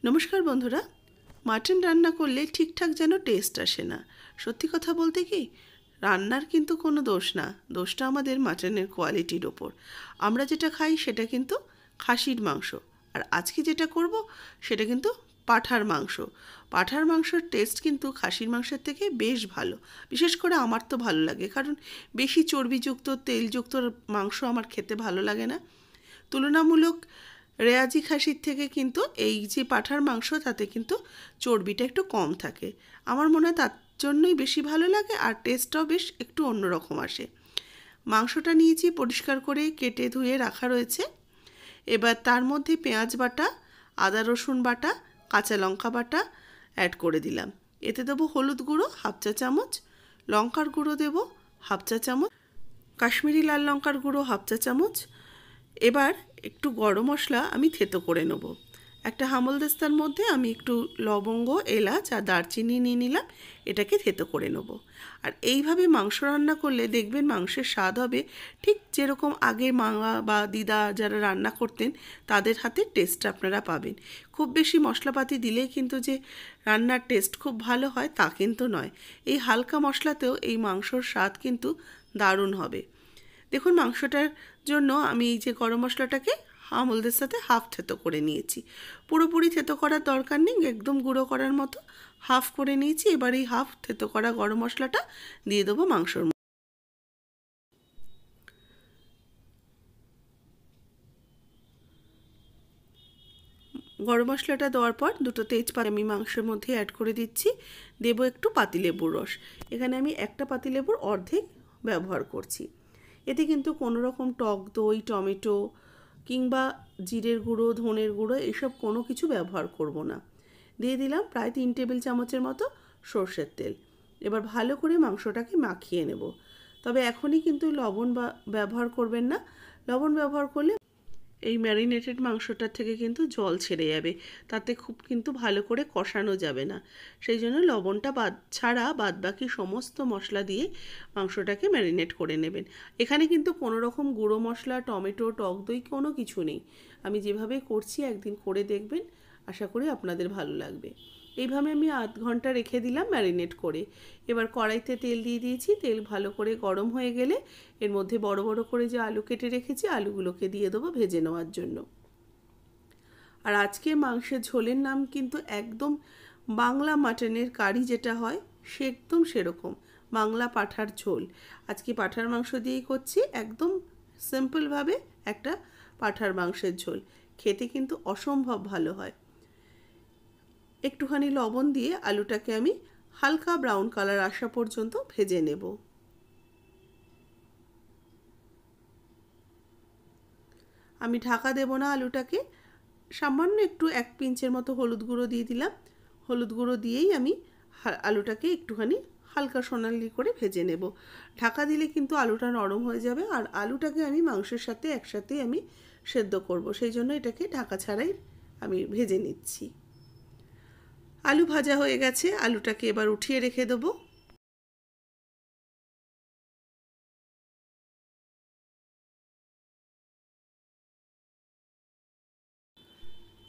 নমস্কার বন্ধুরা, মাটন রান্না করলে ঠিকঠাক যেন টেস্ট আসে না। সত্যি কথা বলতে কি, রান্নার কিন্তু কোনো দোষ না, দোষটা আমাদের মাটনের কোয়ালিটির ওপর। আমরা যেটা খাই সেটা কিন্তু খাসির মাংস, আর আজকে যেটা করব সেটা কিন্তু পাঁঠার মাংস। পাঁঠার মাংসের টেস্ট কিন্তু খাসির মাংসের থেকে বেশ ভালো। বিশেষ করে আমার তো ভালো লাগে, কারণ বেশি চর্বিযুক্ত তেলযুক্ত মাংস আমার খেতে ভালো লাগে না। তুলনামূলক রেয়াজি খাসির থেকে কিন্তু এই যে পাঁঠার মাংস, তাতে কিন্তু চর্বিটা একটু কম থাকে। আমার মনে হয় তার জন্যই বেশি ভালো লাগে, আর টেস্টটাও বেশ একটু অন্যরকম আসে। মাংসটা নিয়েছি, পরিষ্কার করে কেটে ধুয়ে রাখা রয়েছে। এবার তার মধ্যে পেঁয়াজ বাটা, আদা রসুন বাটা, কাঁচা লঙ্কা বাটা অ্যাড করে দিলাম। এতে দেবো হলুদ গুঁড়ো হাফ চা চামচ, লঙ্কার গুঁড়ো দেবো হাফ চা চামচ, কাশ্মীরি লাল লঙ্কার গুঁড়ো হাফ চা চামচ। এবার একটু গরম মশলা আমি থেতো করে নেব। একটা হামলদিস্তার মধ্যে আমি একটু লবঙ্গ, এলাচ আর দারচিনি নিয়ে নিলাম, এটাকে থেতো করে নেব। আর এইভাবে মাংস রান্না করলে দেখবেন মাংসের স্বাদ হবে ঠিক যেরকম আগে মা বা দিদা যারা রান্না করতেন তাদের হাতের টেস্টটা আপনারা পাবেন। খুব বেশি মশলাপাতি দিলেই কিন্তু যে রান্নার টেস্ট খুব ভালো হয় তা কিন্তু নয়। এই হালকা মশলাতেও এই মাংসর স্বাদ কিন্তু দারুণ হবে। দেখুন, মাংসটার জন্য আমি এই যে গরম মশলাটাকে আমলদের সাথে হাফ থেতো করে নিয়েছি। পুরোপুরি থেতো করার দরকার নেই, একদম গুঁড়ো করার মতো হাফ করে নিয়েছি। এবার এই হাফ থেতো করা গরম মশলাটা দিয়ে দেবো মাংসর মধ্যে। গরম মশলাটা দেওয়ার পর দুটো তেজপাতা আমি মাংসের মধ্যে অ্যাড করে দিচ্ছি। দেবো একটু পাতিলেবুর রস। এখানে আমি একটা পাতিলেবুর অর্ধেক ব্যবহার করছি। এতে কিন্তু কোনো রকম টক দই, টমেটো কিংবা জিরের গুঁড়ো, ধনের গুঁড়ো এসব কোনো কিছু ব্যবহার করব না। দিয়ে দিলাম প্রায় 3 টেবিল চামচের মতো সর্ষের তেল। এবার ভালো করে মাংসটাকে মাখিয়ে নেব। তবে এখনই কিন্তু লবণ ব্যবহার করবেন না। লবণ ব্যবহার করলে এই ম্যারিনেটেড মাংসটার থেকে কিন্তু জল ছেড়ে যাবে, তাতে খুব কিন্তু ভালো করে কষানো যাবে না। সেই জন্য লবণটা ছাড়া বাদবাকি সমস্ত মশলা দিয়ে মাংসটাকে ম্যারিনেট করে নেবেন। এখানে কিন্তু কোনো রকম গুঁড়ো মশলা, টমেটো, টক দই কোনো কিছু নেই। আমি যেভাবে করছি একদিন করে দেখবেন, আশা করি আপনাদের ভালো লাগবে। এইভাবে আমি আধ ঘন্টা রেখে দিলাম ম্যারিনেট করে। এবার কড়াইতে তেল দিয়ে দিয়েছি। তেল ভালো করে গরম হয়ে গেলে এর মধ্যে বড় বড় করে যে আলু কেটে রেখেছি আলুগুলোকে দিয়ে দেবো ভেজে নেওয়ার জন্য। আর আজকে মাংসের ঝোলের নাম কিন্তু একদম বাংলা মাটনের কারি যেটা হয় সে একদম সেরকম, বাংলা পাঁঠার ঝোল। আজকে পাঁঠার মাংস দিয়েই করছি, একদম সিম্পলভাবে একটা পাঁঠার মাংসের ঝোল। খেতে কিন্তু অসম্ভব ভালো হয়। একটুখানি লবণ দিয়ে আলুটাকে আমি হালকা ব্রাউন কালার আসা পর্যন্ত ভেজে নেব। আমি ঢাকা দেব না আলুটাকে। সামান্য একটু 1 পিঞ্চের মতো হলুদ গুঁড়ো দিয়ে দিলাম। হলুদ গুঁড়ো দিয়েই আমি আলুটাকে একটুখানি হালকা সোনালি করে ভেজে নেব। ঢাকা দিলে কিন্তু আলুটা নরম হয়ে যাবে, আর আলুটাকে আমি মাংসের সাথে একসাথেই আমি সেদ্ধ করব। সেই জন্য এটাকে ঢাকা ছাড়াই আমি ভেজে নিচ্ছি। আলু ভাজা হয়ে গেছে, আলুটাকে এবার উঠিয়ে রেখে দেবো।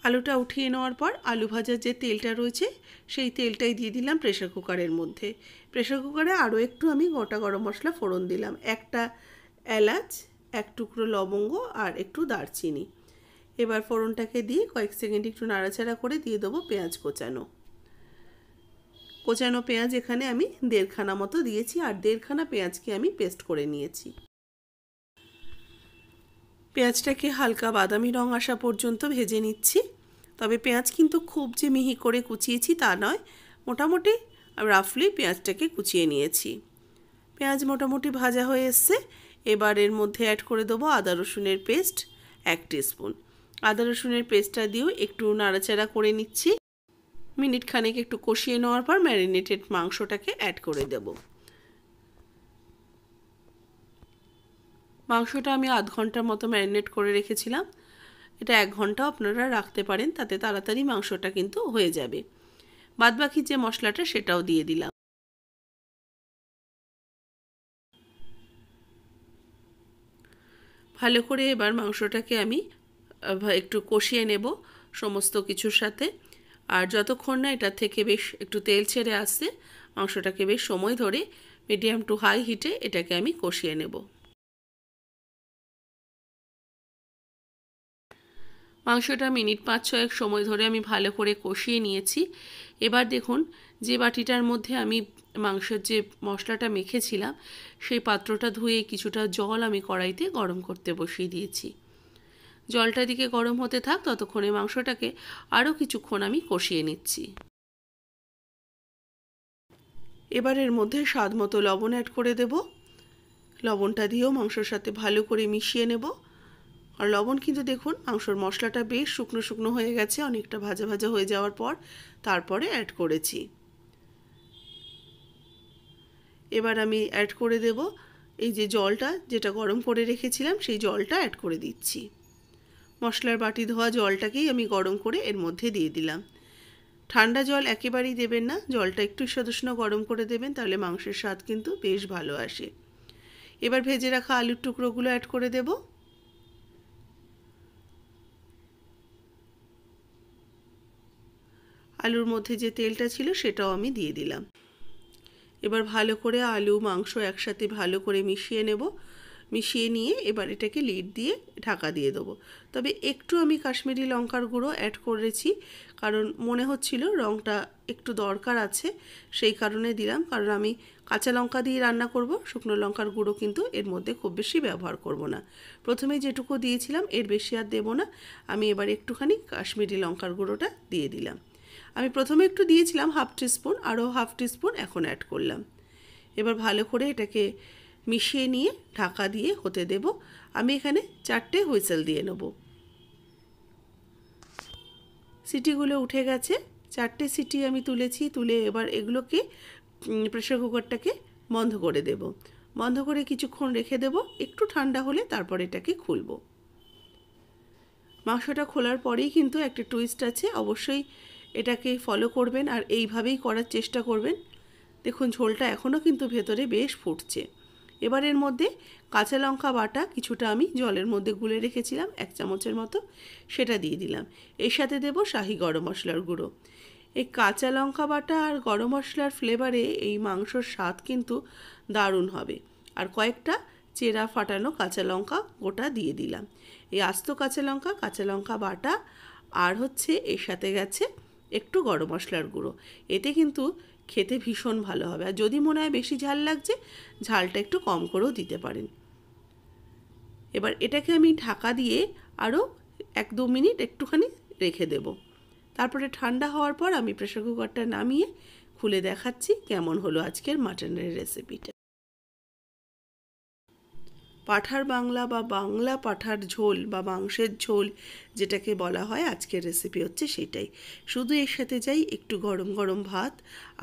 আলুটা উঠিয়ে নেওয়ার পর আলু ভাজার যে তেলটা রয়েছে সেই তেলটাই দিয়ে দিলাম প্রেসার কুকারের মধ্যে। প্রেসার কুকারে আরও একটু আমি গোটা গরম মশলা ফোড়ন দিলাম, একটা এলাচ, 1 টুকরো লবঙ্গ আর একটু দারচিনি। এবার ফোড়নটাকে দিয়ে কয়েক সেকেন্ড একটু নাড়াচাড়া করে দিয়ে দেবো পেঁয়াজ কোচানো। কোচানো পেঁয়াজ এখানে আমি 1.5 খানা মতো দিয়েছি, আর 1.5 খানা পেঁয়াজকে আমি পেস্ট করে নিয়েছি। পেঁয়াজটাকে হালকা বাদামি রং আসা পর্যন্ত ভেজে নিচ্ছি। তবে পেঁয়াজ কিন্তু খুব যে মিহি করে কুচিয়েছি তা নয়, মোটামুটি রাফলি পেঁয়াজটাকে কুচিয়ে নিয়েছি। পেঁয়াজ মোটামুটি ভাজা হয়ে এসছে। এবার এর মধ্যে অ্যাড করে দেবো আদা রসুনের পেস্ট 1 টিস্পুন। আদা রসুনের পেস্টটা দিয়েও একটু নাড়াচাড়া করে নিচ্ছি। মিনিট খানেক একটু কষিয়ে নেওয়ার পর ম্যারিনেটেড মাংসটাকে অ্যাড করে দেবো। মাংসটা আমি আধ ঘন্টার মতো ম্যারিনেট করে রেখেছিলাম। এটা 1 ঘন্টাও আপনারা রাখতে পারেন, তাতে তাড়াতাড়ি মাংসটা কিন্তু হয়ে যাবে। বাদবাকি যে মশলাটা সেটাও দিয়ে দিলাম। ভালো করে এবার মাংসটাকে আমি একটু কষিয়ে নেব সমস্ত কিছুর সাথে। আর যতক্ষণ না এটা থেকে বেশ একটু তেল ছেড়ে আসছে, মাংসটাকে বেশ সময় ধরে মিডিয়াম টু হাই হিটে এটাকে আমি কষিয়ে নেব। মাংসটা মিনিট 5-6 সময় ধরে আমি ভালো করে কষিয়ে নিয়েছি। এবার দেখুন, যে বাটিটার মধ্যে আমি মাংসের যে মশলাটা মেখেছিলাম সেই পাত্রটা ধুয়ে কিছুটা জল আমি কড়াইতে গরম করতে বসিয়ে দিয়েছি। জলটা দিকে গরম হতে থাক, ততক্ষণে মাংসটাকে আরও কিছুক্ষণ আমি কষিয়ে নিচ্ছি। এবার এর মধ্যে স্বাদ মতো লবণ অ্যাড করে দেব। লবণটা দিয়েও মাংসের সাথে ভালো করে মিশিয়ে নেব। আর লবণ কিন্তু দেখুন মাংসর মশলাটা বেশ শুকনো শুকনো হয়ে গেছে, অনেকটা ভাজা ভাজা হয়ে যাওয়ার পর তারপরে অ্যাড করেছি। এবার আমি অ্যাড করে দেব এই যে জলটা যেটা গরম করে রেখেছিলাম, সেই জলটা অ্যাড করে দিচ্ছি। মশলার বাটি ধোয়া জলটাকেই আমি গরম করে এর মধ্যে দিয়ে দিলাম। ঠান্ডা জল একেবারেই দেবেন না, জলটা একটু ঈষদুষ্ণ গরম করে দেবেন, তাহলে মাংসের স্বাদ কিন্তু বেশ ভালো আসে। এবার ভেজে রাখা আলুর টুকরোগুলো অ্যাড করে দেব। আলুর মধ্যে যে তেলটা ছিল সেটাও আমি দিয়ে দিলাম। এবার ভালো করে আলু মাংস একসাথে ভালো করে মিশিয়ে নেব। মিশিয়ে নিয়ে এবার এটাকে লিড দিয়ে ঢাকা দিয়ে দেবো। তবে একটু আমি কাশ্মীরি লঙ্কার গুঁড়ো অ্যাড করেছি, কারণ মনে হচ্ছিল রঙটা একটু দরকার আছে, সেই কারণে দিলাম। কারণ আমি কাঁচা লঙ্কা দিয়ে রান্না করব, শুকনো লঙ্কার গুঁড়ো কিন্তু এর মধ্যে খুব বেশি ব্যবহার করব না। প্রথমে যেটুকু দিয়েছিলাম এর বেশি আর দেবো না। আমি এবার একটুখানি কাশ্মীরি লঙ্কার গুঁড়োটা দিয়ে দিলাম। আমি প্রথমে একটু দিয়েছিলাম হাফ টিস্পুন, আরও হাফ টিস্পুন এখন অ্যাড করলাম। এবার ভালো করে এটাকে মিশিয়ে নিয়ে ঢাকা দিয়ে হতে দেব। আমি এখানে 4টে হুইসেল দিয়ে নেব। সিটিগুলো উঠে গেছে, 4টে সিটি আমি তুলেছি। তুলে এবার এগুলোকে প্রেসার কুকারটাকে বন্ধ করে দেব। বন্ধ করে কিছুক্ষণ রেখে দেব, একটু ঠান্ডা হলে তারপর এটাকে খুলব। মাংসটা খোলার পরেই কিন্তু একটা টুইস্ট আছে, অবশ্যই এটাকে ফলো করবেন আর এইভাবেই করার চেষ্টা করবেন। দেখুন ঝোলটা এখনও কিন্তু ভেতরে বেশ ফুটছে। এবার এর মধ্যে কাঁচা লঙ্কা বাটা কিছুটা আমি জলের মধ্যে গুলে রেখেছিলাম 1 চামচের মতো, সেটা দিয়ে দিলাম। এর সাথে দেব শাহি গরম মশলার গুঁড়ো। এই কাঁচা লঙ্কা বাটা আর গরম মশলার ফ্লেভারে এই মাংসর স্বাদ কিন্তু দারুণ হবে। আর কয়েকটা চেরা ফাটানো কাঁচা লঙ্কা গোটা দিয়ে দিলাম। এই আস্ত কাঁচা লঙ্কা বাটা আর হচ্ছে এর সাথে গেছে একটু গরম মশলার গুঁড়ো। এতে কিন্তু খেতে ভীষণ ভালো হবে। আর যদি মনে হয় বেশি ঝাল লাগছে, ঝালটা একটু কম করেও দিতে পারেন। এবার এটাকে আমি ঢাকা দিয়ে আরও 1-2 মিনিট একটুখানি রেখে দেব। তারপরে ঠান্ডা হওয়ার পর আমি প্রেসার কুকারটা নামিয়ে খুলে দেখাচ্ছি কেমন হলো আজকের মাটনের রেসিপিটা। পাঁঠার বাংলা বা বাংলা পাঁঠার ঝোল বা মাংসের ঝোল যেটাকে বলা হয়, আজকের রেসিপি হচ্ছে সেটাই। শুধু এর সাথে যাই একটু গরম গরম ভাত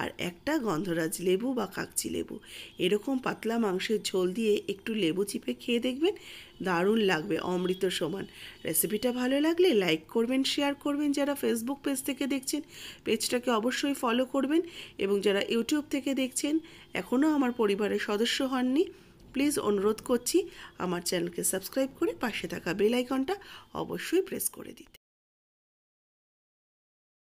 আর একটা গন্ধরাজ লেবু বা কাগজি লেবু। এরকম পাতলা মাংসের ঝোল দিয়ে একটু লেবু চিপে খেয়ে দেখবেন, দারুণ লাগবে, অমৃত সমান। রেসিপিটা ভালো লাগলে লাইক করবেন, শেয়ার করবেন। যারা ফেসবুক পেজ থেকে দেখছেন পেজটাকে অবশ্যই ফলো করবেন, এবং যারা ইউটিউব থেকে দেখছেন এখনও আমার পরিবারের সদস্য হননি, প্লিজ অনুরোধ করছি আমার চ্যানেলকে সাবস্ক্রাইব করে পাশে থাকা বেল আইকনটা অবশ্যই প্রেস করে দিতে।